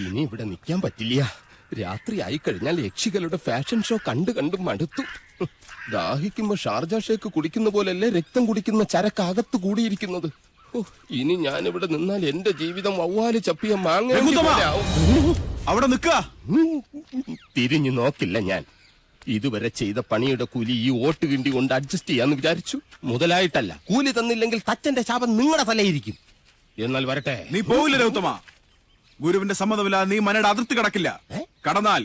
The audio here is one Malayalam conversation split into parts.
ഇനി ഇവിടെ നിൽക്കാൻ പറ്റില്ല. രാത്രി ആയി കഴിഞ്ഞാൽ യക്ഷികളുടെ ഫാഷൻ ഷോ കണ്ടു മടുത്തു. ദാഹിക്കുമ്പോ ഷാർജ ഷേക്ക് കുടിക്കുന്ന പോലല്ലേ രക്തം കുടിക്കുന്ന ചരക്കകത്ത് കൂടിയിരിക്കുന്നത്. ഇനി ഞാനിവിടെ നിന്നാൽ എന്റെ ജീവിതം വവ്വാല് ചപ്പിയ മാങ്ങ. അവിടെ നിൽക്ക. തിരിഞ്ഞു നോക്കില്ല ഞാൻ. ഇതുവരെ ചെയ്ത പണിയുടെ കൂലി ഈ ഓട്ട് കിണ്ടി കൊണ്ട് അഡ്ജസ്റ്റ് ചെയ്യാന്ന് വിചാരിച്ചു. മുതലായിട്ടല്ല. കൂലി തന്നില്ലെങ്കിൽ തച്ചന്റെ ശാപം നിങ്ങളുടെ തലയിരിക്കും. എന്നാൽ വരട്ടെ. നീ പോവില്ല രൗത്തമ. ഗുരുവിന്റെ സമ്മതമില്ലാതെ നീ മനയുടെ അതിർത്തി കടക്കില്ല. കടന്നാൽ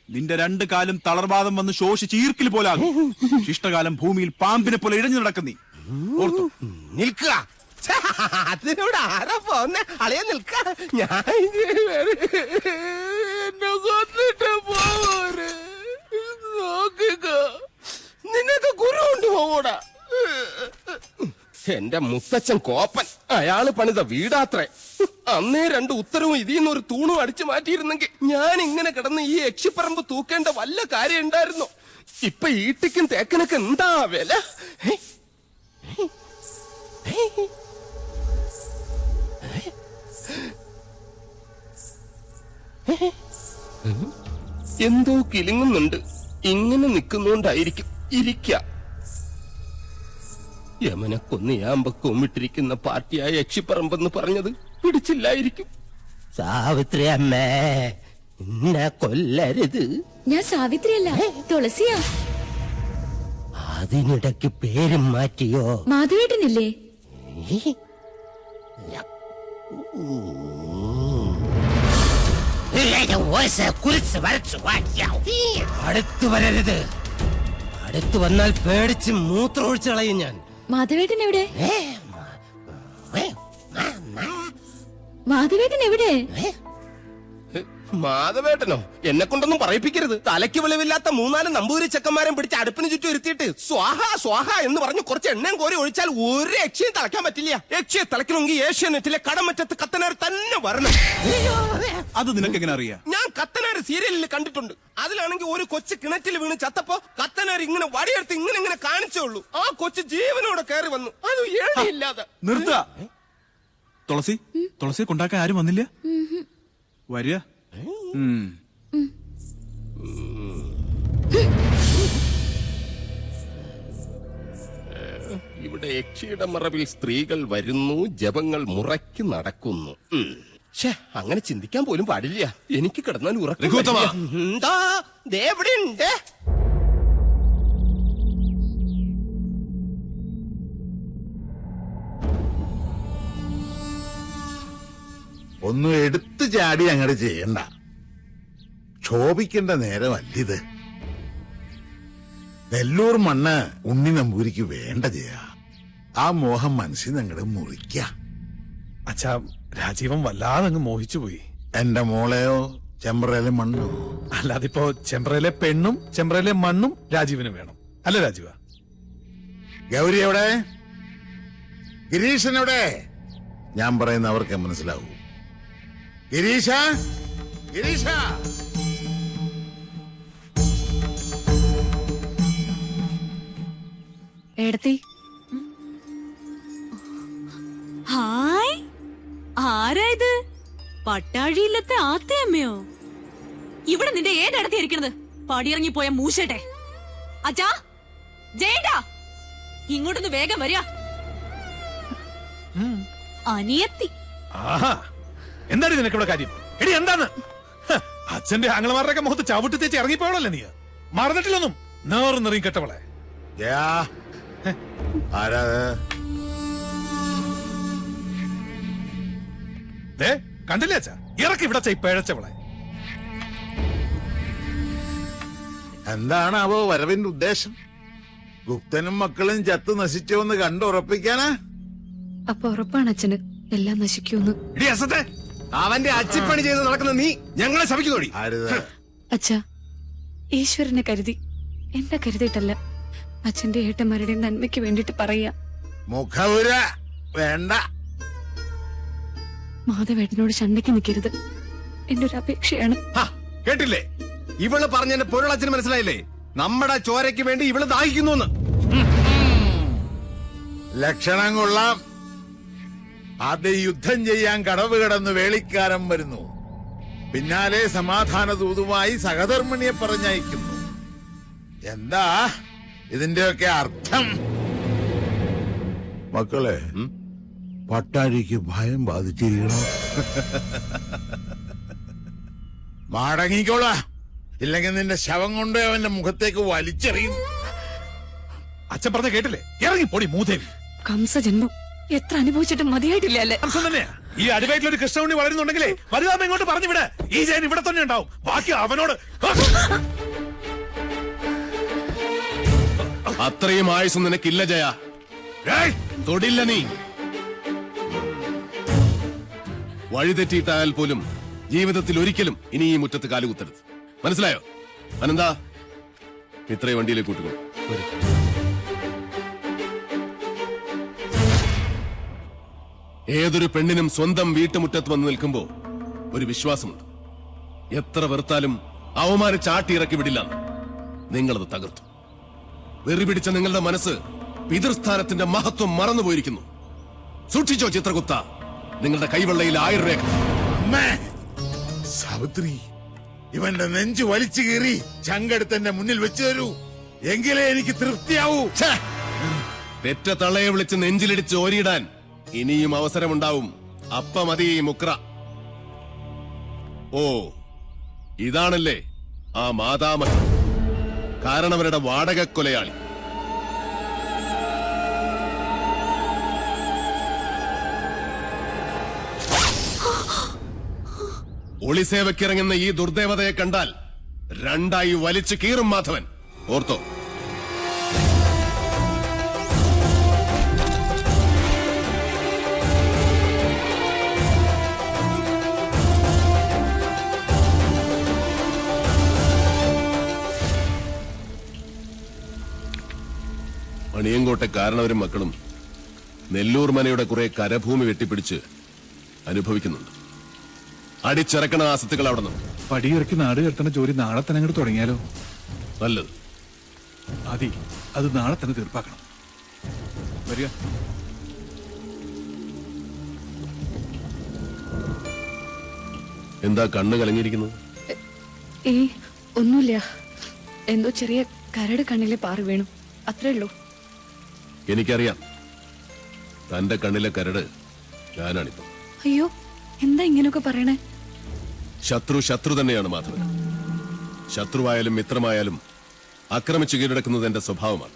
നിന്റെ 2 കാലും തളർവാദം വന്ന് ശോഷിച്ച് ഈർക്കിൽ പോലാകും. ശിഷ്ടകാലം ഭൂമിയിൽ പാമ്പിനെ പോലെ ഇഴഞ്ഞു നടക്കും. നീ ഓർത്തു നിൽക്കുക. അതിനോട് ആരാ പോന്നെ? അളയ നിൽക്ക. ഞാൻ നിനക്ക് ഗുരു കൊണ്ട് പോകൂടാ. എന്റെ മുത്തച്ഛൻ കോപ്പൻ. അയാള് പണിത വീടാത്രേ. അന്നേ 2 ഉത്തരവും ഇതിന്നൊരു തൂണും അടിച്ചു മാറ്റിയിരുന്നെങ്കിൽ ഞാൻ ഇങ്ങനെ കിടന്ന് ഈ യക്ഷിപ്പറമ്പ് തൂക്കേണ്ട വല്ല കാര്യം ഉണ്ടായിരുന്നു. ഇപ്പൊ ഈട്ടിക്കും തേക്കനൊക്കെ എന്താ വില? എന്തോ കിലുങ്ങുന്നുണ്ട്. ഇങ്ങനെ നിൽക്കുന്നോണ്ടായിരിക്കും. ഇരിക്ക. യമനെ കൊന്നിയാമ്പ കൊമ്മിട്ടിരിക്കുന്ന പാർട്ടിയായ യക്ഷിപ്പറമ്പെന്ന് പറഞ്ഞത് പിടിച്ചില്ലായിരിക്കും. സാവിത്രി അമ്മേ, എന്നെ കൊല്ലരുത്. ഞാൻ സാവിത്രിയല്ല, തുളസിയാ. അതിനിടയ്ക്ക് പേരും മാറ്റിയോ? മാധവേട്ടനില്ലേ? അടുത്തു വരരുത്. അടുത്തു വന്നാൽ പേടിച്ച് മൂത്രം ഒഴിച്ചു കളയും ഞാൻ. മാധവേട്ടൻ എവിടെ? മാധവേട്ടൻ എവിടെ? മാധവേട്ടനോ? എന്നെ കൊണ്ടൊന്നും പറയിപ്പിക്കരുത്. തലയ്ക്ക് വെളിവില്ലാത്ത 3-4 നമ്പൂരി ചെക്കന്മാരും പിടിച്ച് അടുപ്പിന് ചുറ്റും ഇരുത്തിയിട്ട് സ്വാഹ സ്വാഹ എന്ന് പറഞ്ഞ് കുറച്ച് എണ്ണയും കോരി ഒഴിച്ചാൽ ഒരു യക്ഷിയും തിളയ്ക്കാൻ പറ്റില്ല. യക്ഷിയെ തിളയ്ക്കണമെങ്കിൽ ഏഷ്യാനെറ്റിലെ കടമറ്റത്ത് കത്തനാർ തന്നെ വരണം. അത് നിനക്ക് എങ്ങനെ അറിയാം? ഞാൻ കത്തനാർ സീരിയലിൽ കണ്ടിട്ടുണ്ട്. അതിലാണെങ്കിൽ ഒരു കൊച്ചു കിണറ്റിൽ വീണ് ചത്തപ്പോ കത്തനാർ ഇങ്ങനെ വടിയെടുത്ത് ഇങ്ങനെ കാണിച്ചേ ഉള്ളൂ. ആ കൊച്ചു ജീവനോടെ കയറി വന്നു. അത് ഏഴില്ലാതെ. നിർത്ത. തുളസി കൊണ്ടാക്കാൻ ആരും വന്നില്ല. വരിക. ഇവിടെ യക്ഷിയുടെ മറവിൽ സ്ത്രീകൾ വരുന്നു, ജപങ്ങൾ മുറയ്ക്ക് നടക്കുന്നു. അങ്ങനെ ചിന്തിക്കാൻ പോലും പാടില്ല. എനിക്ക് കിടന്നാൽ ഉറക്കം. എവിടെയുണ്ട്? ഒന്നും എടുത്തു ചാടി അങ്ങോട്ട് ചെയ്യണ്ട. ക്ഷോഭിക്കേണ്ട നേരമല്ലിത്. നെല്ലൂർ മണ്ണ് ഉണ്ണി നമ്പൂരിക്ക് വേണ്ട ചെയ്യാ. ആ മോഹം മനസ്സിൽ അങ്ങോട്ട് മുറിക്ക. അച്ഛാ, രാജീവൻ വല്ലാതെ അങ്ങ് മോഹിച്ചുപോയി. എന്റെ മോളെയോ? ചെമ്പ്രയിലെ മണ്ണോ? അല്ലാതിപ്പോ ചെമ്പ്രയിലെ പെണ്ണും ചെമ്പ്രയിലെ മണ്ണും രാജീവിന് വേണം, അല്ല രാജീവ? ഗൗരി എവിടെ? ഗിരീശൻ എവിടെ? ഞാൻ പറയുന്ന അവർക്ക് മനസ്സിലാവൂ. ഗിരീശ, ഗിരീശ. എടത്തി. ഹായ്, ആരാ ഇത്? പട്ടാഴിയില്ലത്തെ ആത്തയമ്മയോ? ഇവിടെ നിന്റെ ഏതടത്തി ഇരിക്കണത്? പടിയിറങ്ങിപ്പോയ മൂശട്ടെ. അച്ഛാ, ജയേട്ടാ, ഇങ്ങോട്ടൊന്ന് വേഗം വരിക. അനിയത്തി. ആഹാ, എന്താണ് നിനക്കിവിടെ കാര്യം? എടി എന്താണ്? അച്ഛന്റെ ആംഗ്ലമാരുടെയൊക്കെ മുഖത്ത് ചവിട്ടി തേച്ച് ഇറങ്ങിപ്പോളല്ലേ നീ? മറന്നിട്ടില്ലൊന്നും. നേർന്നെറിയും കെട്ടവളെ. കണ്ടില്ലേ അച്ഛാ? ഇറക്കി ഇവിടെ പിഴച്ചവളെ. എന്താണാവോ വരവിന്റെ ഉദ്ദേശം? ഗുപ്തനും മക്കളും ചത്ത് നശിച്ചോന്ന് കണ്ടുറപ്പിക്കാനാ? അപ്പൊ ഉറപ്പാണ് അച്ഛന് എല്ലാം നശിക്കൂന്ന്. അവന്റെ അച്ചിപ്പണി ചെയ്ത് നടക്കുന്ന നീ ഞങ്ങളെ ശപിക്കുന്നോടി. അച്ഛാ, ഈശ്വരനെ കരുതി, എന്നെ കരുതിയിട്ടല്ല. അച്ഛന്റെ ഏട്ടന്മാരുടെ നന്മയ്ക്ക് വേണ്ടിട്ട് പറയാ. മുഖവുര വേണ്ട. മാധവേട്ടനോട് ചണ്ടയ്ക്ക് നിൽക്കരുത്. എന്റെ ഒരു അപേക്ഷയാണ്. കേട്ടില്ലേ? ഇവള് പറഞ്ഞെന്റെ പൊരുളച്ഛന് മനസ്സിലായില്ലേ? നമ്മുടെ ചോരയ്ക്ക് വേണ്ടി ഇവള് ദാഹിക്കുന്നു. ലക്ഷണം കൊള്ളാം. ആദ്യം യുദ്ധം ചെയ്യാൻ കടവ് കിടന്ന് വേളിക്കാരൻ വരുന്നു. പിന്നാലെ സമാധാന ദൂതുമായി സഹധർമ്മിണിയെ പറഞ്ഞയക്കുന്നു. എന്താ ഇതിന്റെയൊക്കെ അർത്ഥം? മക്കളെ, പട്ടാഴിക്ക് ഭയം ബാധിച്ചിരിക്കണോ? മടങ്ങിക്കോളാ, ഇല്ലെങ്കിൽ നിന്റെ ശവം കൊണ്ട് അവന്റെ മുഖത്തേക്ക് വലിച്ചെറിയും. അച്ഛൻ പറഞ്ഞ കേട്ടില്ലേ? ഇറങ്ങി പൊടി മൂദേവി. കംസജന്മം എത്ര അനുഭവിച്ചിട്ട് മതിയായിട്ടില്ല അല്ലേ? കംസൻ തന്നെയാ. ഈ അടിവയറ്റിലൊരു കൃഷ്ണുണ്ണി വളരുന്നുണ്ടെങ്കിലേ വലുതാമ ഇങ്ങോട്ട് പറഞ്ഞു വിട. ഈ ജയൻ ഇവിടെ തന്നെ ഉണ്ടാവും. ബാക്കി അവനോട്. അത്രയും ആയുസ് നിനക്കില്ല ജയ. തൊടില്ല നീ. വഴിതെറ്റിയിട്ടായാൽ പോലും ജീവിതത്തിൽ ഒരിക്കലും ഇനി ഈ മുറ്റത്ത് കാലുകുത്തരുത്. മനസ്സിലായോ? അനന്താ, ഇത്രയും വണ്ടിയിലേക്ക് കൂട്ടുകൊള്ളു. ഏതൊരു പെണ്ണിനും സ്വന്തം വീട്ടുമുറ്റത്ത് വന്ന് നിൽക്കുമ്പോ ഒരു വിശ്വാസമുണ്ട്. എത്ര വെറുത്താലും അവമാനം ചാട്ടിയിറക്കി വിടില്ല. നിങ്ങളത് തകർത്തു. വെറി പിടിച്ച നിങ്ങളുടെ മനസ്സ് പിതൃസ്ഥാനത്തിന്റെ മഹത്വം മറന്നുപോയിരിക്കുന്നു. സൂക്ഷിച്ചോ ചിത്രഗുപ്ത, നിങ്ങളുടെ കൈവെള്ളയിൽ 1000 രേഖ. അമ്മേ, സാവിത്രി, ഇവന്റെ നെഞ്ചു വലിച്ചു കീറി ചങ്കെടുത്ത് എന്റെ മുന്നിൽ വെച്ചു തരൂ. എങ്കിലേ എനിക്ക് തൃപ്തിയാവൂ. പെറ്റ തള്ളയെ വിളിച്ച് നെഞ്ചിലിടിച്ച് ഓരിയിടാൻ ഇനിയും അവസരമുണ്ടാവും. അപ്പ മതി മുക്ര. ഓ, ഇതാണല്ലേ ആ മാതാമഹൻ, കാരണവരുടെ വാടക കൊലയാളി. ഒളിസേവയ്ക്കിറങ്ങുന്ന ഈ ദുർദേവതയെ കണ്ടാൽ 2 വലിച്ചു കീറും മാധവൻ. ഓർത്തോ? മണിയങ്കോട്ടെ കാരണവരും മക്കളും നെല്ലൂർ മനയുടെ കുറെ കരഭൂമി വെട്ടിപ്പിടിച്ച് അനുഭവിക്കുന്നുണ്ട്. അടിച്ചിറക്കണ ആസത്തുകൾ അവിടെ നിന്ന്. പടിയിറക്കി നാട് കെട്ടണ ജോലി നാളെ തന്നെ അങ്ങോട്ട് തുടങ്ങിയാലോ? നല്ലത്. അതി അത് നാളെ തന്നെ തീർപ്പാക്കണം. വരിക. എന്താ കണ്ണ് കലങ്ങിയിരിക്കുന്നത്? ഒന്നുമില്ല, എന്തോ ചെറിയ കരട് കണ്ണിലെ പാറി വീണു, അത്രേ ഉള്ളൂ. എനിക്കറിയാം, തന്റെ കണ്ണിലെ കരട് ഞാനാണിപ്പം. അയ്യോ, എന്താ ഇങ്ങനെയൊക്കെ പറയണേ? ശത്രു തന്നെയാണ് മാധവൻ. ശത്രുവായാലും മിത്രമായാലും ആക്രമിച്ചു കീഴടക്കുന്നത് എന്റെ സ്വഭാവമാണ്.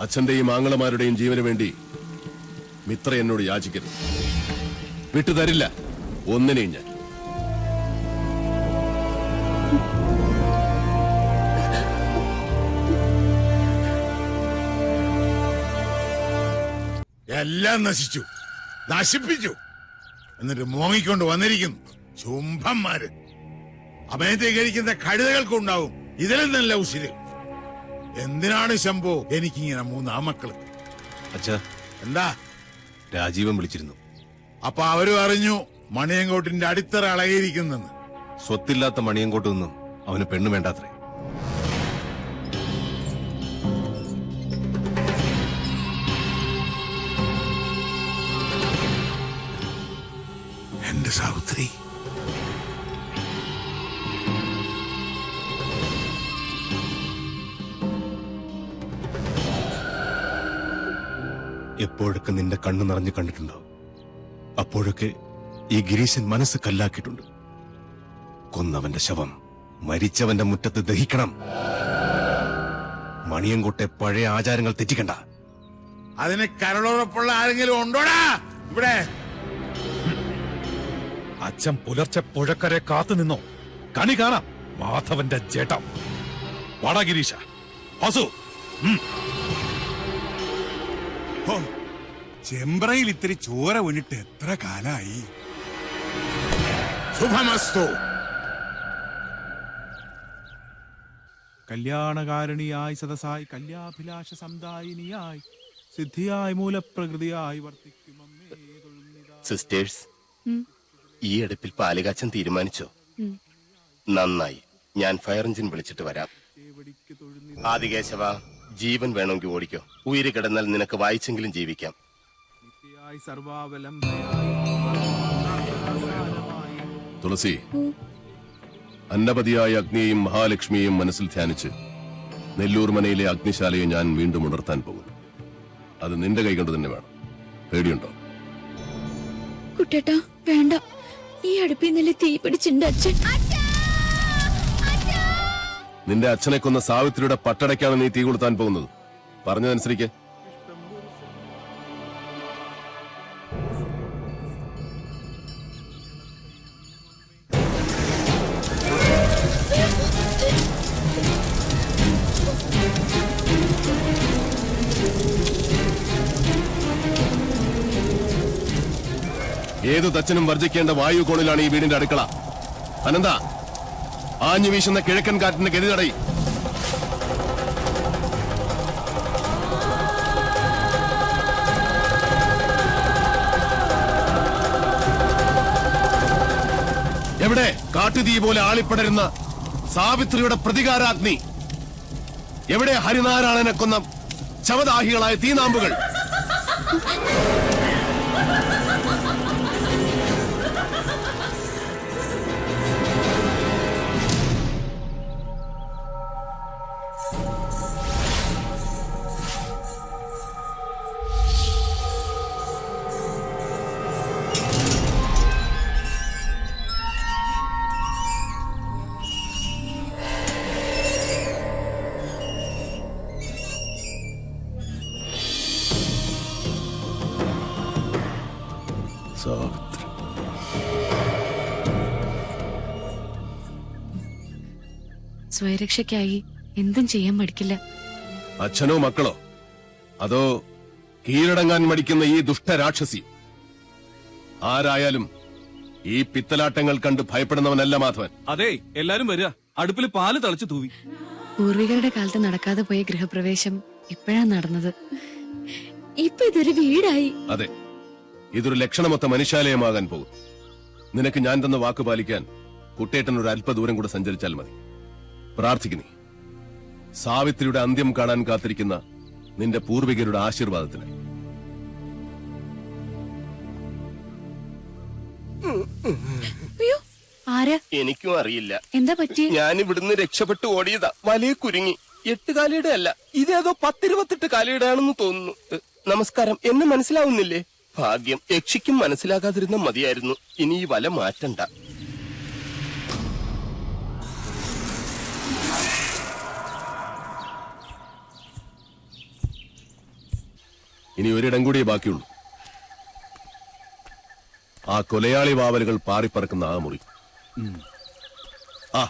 അച്ഛന്റെയും ആങ്ങളമാരുടെയും ജീവന് വേണ്ടി മിത്ര എന്നോട് യാചിക്കരുത്. വിട്ടുതരില്ല ഒന്നിനെയും ഞാൻ. എല്ലാം നശിച്ചു, നശിപ്പിച്ചു. എന്നിട്ട് മോങ്ങിക്കൊണ്ട് വന്നിരിക്കുന്നു ശുംഭന്മാര്. അമയത്തെ കഴിക്കുന്ന കഴുതകൾക്കുണ്ടാവും ഇതിലും നല്ല ഉശിര്. എന്തിനാണ് ശംഭോ എനിക്കിങ്ങനെ 3 ആമക്കള്? അച്ഛാ, എന്താ? രാജീവൻ വിളിച്ചിരുന്നു. അപ്പൊ അവരും അറിഞ്ഞു മണിയങ്കോട്ടിന്റെ അടിത്തറ അളകിയിരിക്കുന്നെന്ന്. സ്വത്തില്ലാത്ത മണിയങ്കോട്ട് നിന്നും അവന് പെണ്ണു വേണ്ടാത്രേ. എന്റെ സാവിത്രി, എപ്പോഴൊക്കെ നിന്റെ കണ്ണു നിറഞ്ഞു കണ്ടിട്ടുണ്ടോ അപ്പോഴൊക്കെ ഈ ഗിരീശൻ മനസ്സ് കല്ലാക്കിയിട്ടുണ്ട്. കൊന്നവന്റെ ശവം മരിച്ചവന്റെ മുറ്റത്ത് ദഹിക്കണം. മണിയങ്കോട്ടെ പഴയ ആചാരങ്ങൾ തെറ്റിക്കണ്ട. അതിന് കരളുറപ്പുള്ള ആരെങ്കിലും ഉണ്ടോടാ ഇവിടെ? അച്ഛൻ പുലർച്ചെ പുഴക്കരെ കാത്തു നിന്നോ? കണി കാണാം മാധവന്റെ ജേട്ടം. വടഗിരീശ വാസു. ചെമ്പ്രയിൽ ഇത്തിരി ചോര വീണിട്ട് എത്ര കാലായി. ശുഭമസ്തു. കല്യാണകാരണിയായി സദസായി കല്യാഭിലാഷ സമുദായിനിയായി സിദ്ധിയായി മൂലപ്രകൃതിയായി വർത്തിക്കും. സിസ്റ്റേഴ്സ്, ഈ അടുപ്പിൽ പാലുകാച്ചൻ തീരുമാനിച്ചോ? നന്നായി, ഞാൻ ഫയർ എഞ്ചിൻ വിളിച്ചിട്ട് വരാം. ആദികേശവ, ജീവൻ വേണമെങ്കിൽ ഓടിക്കോ. ഉയിര് കിടന്നാൽ നിനക്ക് വായിച്ചെങ്കിലും ജീവിക്കാം. തുളസി, അന്നപതിയായ അഗ്നിയെയും മഹാലക്ഷ്മിയെയും മനസ്സിൽ ധ്യാനിച്ച് നെല്ലൂർ മനയിലെ അഗ്നിശാലയെ ഞാൻ വീണ്ടും ഉണർത്താൻ പോകുന്നു. അത് നിന്റെ കൈകൊണ്ട് തന്നെ വേണം. പേടിയുണ്ടോ? കുട്ടേട്ടാ വേണ്ട, ഈ അടുപ്പിൽ നിന്നല്ലേ തീ പിടിച്ചിട്ടുണ്ട് അച്ഛൻ. നിന്റെ അച്ഛനെ കൊന്ന സാവിത്രിയുടെ പട്ടടയ്ക്കാണ് നീ തീ കൊളുത്താൻ പോകുന്നത്. പറഞ്ഞതനുസരിക്ക്. ഏതു തച്ചനും വർജിക്കേണ്ട വായു കോണിലാണ് ഈ വീടിന്റെ അടുക്കള. അനന്ത, ആഞ്ഞു വീശുന്ന കിഴക്കൻ കാറ്റിന്റെ ഗതി തടയി. എവിടെ കാട്ടുതീ പോലെ ആളിപ്പടരുന്ന സാവിത്രിയുടെ പ്രതികാരാഗ്നി? എവിടെ ഹരിനാരായണനെ കൊന്ന ശവദാഹികളായ തീനാമ്പുകൾ? സാവിത്രി. സ്വയരക്ഷയ്ക്കായി എന്തും ചെയ്യാൻ മടിക്കില്ല. അച്ഛനോ മക്കളോ, അതോ കീഴടങ്ങാൻ മടിക്കുന്ന ഈ ദുഷ്ടരാക്ഷസി? ആരായാലും ഈ പിത്തലാട്ടങ്ങൾ കണ്ട് ഭയപ്പെടുന്നവനല്ല മാധവൻ. അതെ, എല്ലാരും വരിക. അടുപ്പിൽ പാല് തളിച്ചു തൂവി. പൂർവികരുടെ കാലത്ത് നടക്കാതെ പോയ ഗൃഹപ്രവേശം ഇപ്പോഴാണ് നടന്നത്. ഇപ്പൊ ഇതൊരു വീടായി. അതെ, ഇതൊരു ലക്ഷണമൊത്ത മനുഷ്യാലയമാകാൻ പോകും. നിനക്ക് ഞാൻ തന്ന വാക്ക് പാലിക്കാൻ കുട്ടേട്ടൻ ഒരു അല്പദൂരം കൂടെ സഞ്ചരിച്ചാൽ മതി. പ്രാർത്ഥിക്കുന്നേ, സാവിത്രിയുടെ അന്ത്യം കാണാൻ കാത്തിരിക്കുന്ന നിന്റെ പൂർവികരുടെ ആശീർവാദത്തിനായി. ആരാ? എനിക്കും അറിയില്ല. എന്താ പറ്റി? ഞാൻ ഇവിടുന്ന് രക്ഷപ്പെട്ടു ഓടിയതാ. വലിയ കുരുങ്ങി. 8 കാലിയുടെ അല്ല, ഇതേതോ 10-28 കാലിയുടെ ആണെന്ന് തോന്നുന്നു. നമസ്കാരം. എന്നെ മനസ്സിലാവുന്നില്ലേ? ഭാഗ്യം, യക്ഷിക്കും മനസ്സിലാകാതിരുന്ന മതിയായിരുന്നു. ഇനി ഈ വല മാറ്റണ്ട. ഇനി ഒരിടം കൂടിയേ ബാക്കിയുള്ളൂ. ആ കൊലയാളി വാവലുകൾ പാറിപ്പറക്കുന്ന ആ മുറി. ആ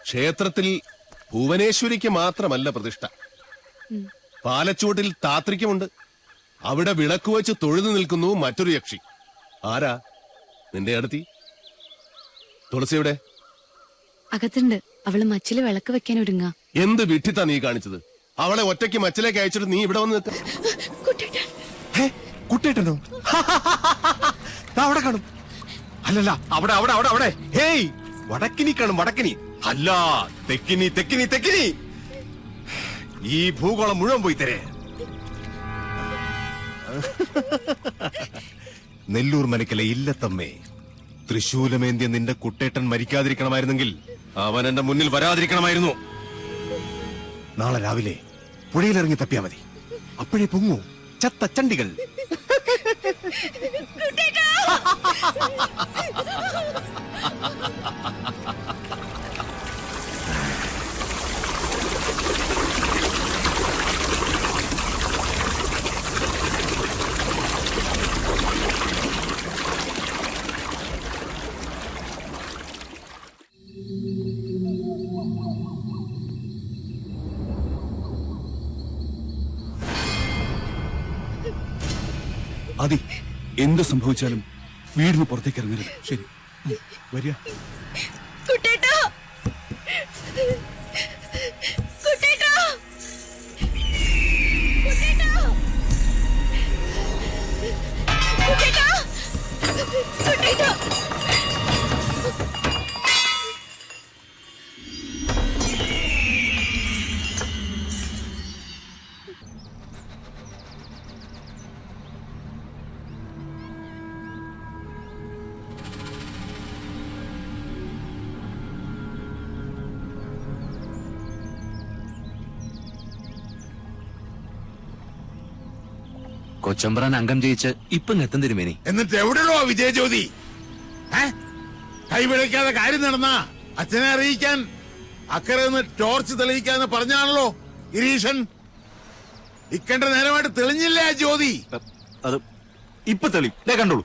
ക്ഷേത്രത്തിൽ ഭുവനേശ്വരിക്ക് മാത്രമല്ല പ്രതിഷ്ഠ. പാലച്ചൂട്ടിൽ താത്രിക്കുമുണ്ട്. അവിടെ വിളക്ക് വെച്ച് തൊഴുതു നിൽക്കുന്നു മറ്റൊരു യക്ഷി. ആരാ? നിന്റെ അടുത്തി തുളസിയുടെ അകത്തുണ്ട്. അവള് മച്ചില് വിളക്ക് വെക്കാൻ ഒരുങ്ങ. എന്ത് വിട്ടിത്താ നീ കാണിച്ചത്? അവളെ ഒറ്റയ്ക്ക് മച്ചിലേക്ക് അയച്ചിട്ട് നീ ഇവിടെ വന്ന് നിൽക്ക. കുട്ടേട്ടനോ? അവിടെ കാണും. അല്ലല്ല, അവിടെ അവിടെ അവിടെ അവിടെ. ഹേയ്, വടക്കിനി കാണും. വടക്കിനി അല്ല, തെക്കിനി തെക്കിനി തെക്കിനി. ഈ ഭൂഗോളം മുഴുവൻ പോയി തരേ. നെല്ലൂർ മനക്കലെ ഇല്ലത്തമ്മേ, തൃശൂലമേന്തിയ നിന്റെ കുട്ടേട്ടൻ മരിക്കാതിരിക്കണമായിരുന്നെങ്കിൽ അവൻ എന്റെ മുന്നിൽ വരാതിരിക്കണമായിരുന്നു. നാളെ രാവിലെ പുഴയിലിറങ്ങി തപ്പിയാ മതി. അപ്പോഴേ പൊങ്ങൂ ചത്ത ചണ്ടികൾ. അതി, എന്ത് സംഭവിച്ചാലും വീടിന് പുറത്തേക്ക് ഇറങ്ങരുത്. ശരി, വരിക. കുട്ടേട്ടാ, കുട്ടേട്ടാ, കുട്ടേട്ടാ, കുട്ടേട്ടാ, കുട്ടേട്ടാ. കൊച്ചമ്പ്രാൻ അംഗം ജയിച്ച് ഇപ്പം എത്തും തിരുമേനി. എന്നിട്ട് എവിടെയോ വിജയജ്യോതി? കൈവിളയ്ക്കാതെ കാര്യം നടന്ന അച്ഛനെ അറിയിക്കാൻ അക്കരെ നിന്ന് ടോർച്ച് തെളിയിക്കാന്ന് പറഞ്ഞാണല്ലോ ഗിരീഷൻ. ഇക്കണ്ട നേരമായിട്ട് തെളിഞ്ഞില്ലേ ആ ജ്യോതി? അത് ഇപ്പൊ തെളി കണ്ടോളൂ.